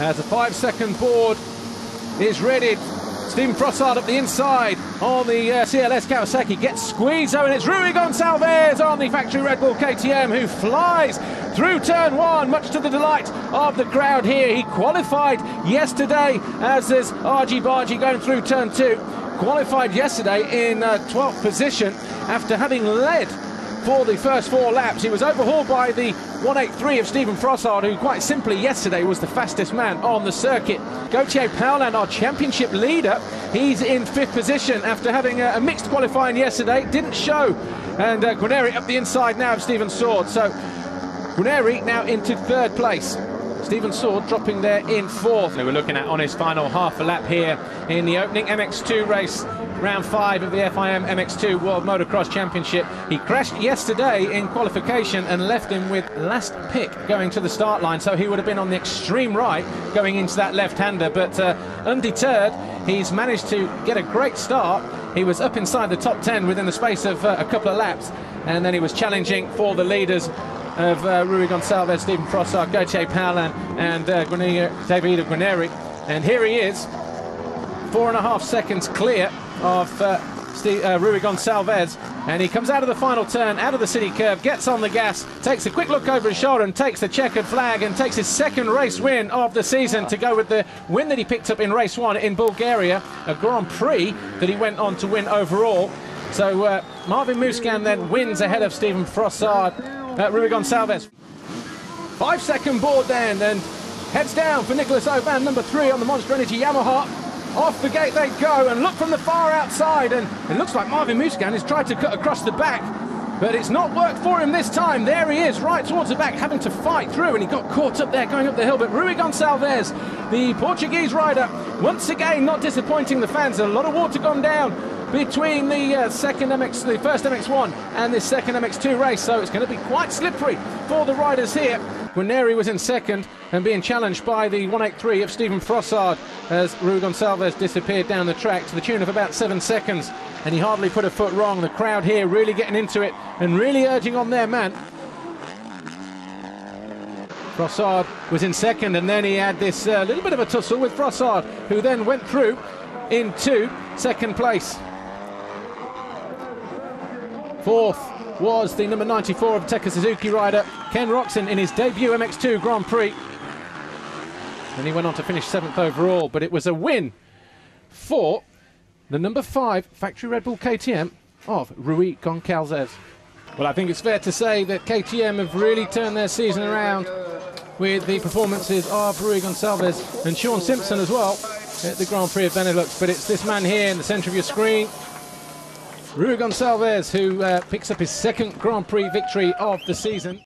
as a 5-second board is readied. Steven Frossard up the inside on the CLS Kawasaki gets squeezed, and it's Rui Gonçalves on the factory Red Bull KTM who flies through turn one, much to the delight of the crowd here. He qualified yesterday, as is Argy Bargy going through turn two. Qualified yesterday in 12th position after having led for the first 4 laps. He was overhauled by the 183 of Steven Frossard, who quite simply yesterday was the fastest man on the circuit. Gauthier Paulin, our championship leader, he's in 5th position after having a mixed qualifying yesterday. Didn't show. And Guarneri up the inside now of Steven Sword. So Guarneri now into 3rd place. Steven Sword dropping there in 4th. We're looking at on his final half a lap here in the opening MX2 race, round 5 of the FIM MX2 World Motocross Championship. He crashed yesterday in qualification and left him with last pick going to the start line, so he would have been on the extreme right going into that left-hander, but undeterred, he's managed to get a great start. He was up inside the top 10 within the space of a couple of laps, and then he was challenging for the leaders of Rui Gonçalves, Steven Frossard, Gauthier Paulin and David Guarneri. And here he is, 4.5 seconds clear of Rui Gonçalves, and he comes out of the final turn, out of the city curve, gets on the gas, takes a quick look over his shoulder and takes the checkered flag and takes his 2nd race win of the season to go with the win that he picked up in race 1 in Bulgaria, a Grand Prix that he went on to win overall. So Marvin Musquin then wins ahead of Steven Frossard, Rui Gonçalves. 5-second board then, and heads down for Nicolas Aubin, number 3 on the Monster Energy Yamaha. Off the gate they go, and look from the far outside, and it looks like Marvin Musquin has tried to cut across the back, but it's not worked for him this time. There he is, right towards the back, having to fight through, and he got caught up there going up the hill. But Rui Gonçalves, the Portuguese rider, once again not disappointing the fans. A lot of water gone down between the first MX1 and this second MX2 race, so it's going to be quite slippery for the riders here. Guarneri was in 2nd and being challenged by the 183 of Steven Frossard as Rui Gonçalves disappeared down the track to the tune of about 7 seconds, and he hardly put a foot wrong. The crowd here really getting into it and really urging on their man. Frossard was in 2nd, and then he had this little bit of a tussle with Frossard, who then went through into 2nd place. 4th was the number 94 of Teka Suzuki rider Ken Roczen in his debut MX2 Grand Prix, and he went on to finish 7th overall. But it was a win for the number 5 factory Red Bull KTM of Rui Gonçalves. Well, I think it's fair to say that KTM have really turned their season around with the performances of Rui Gonçalves and Sean Simpson as well at the Grand Prix of Benelux. But it's this man here in the centre of your screen, Rui Gonçalves, who picks up his 2nd Grand Prix victory of the season.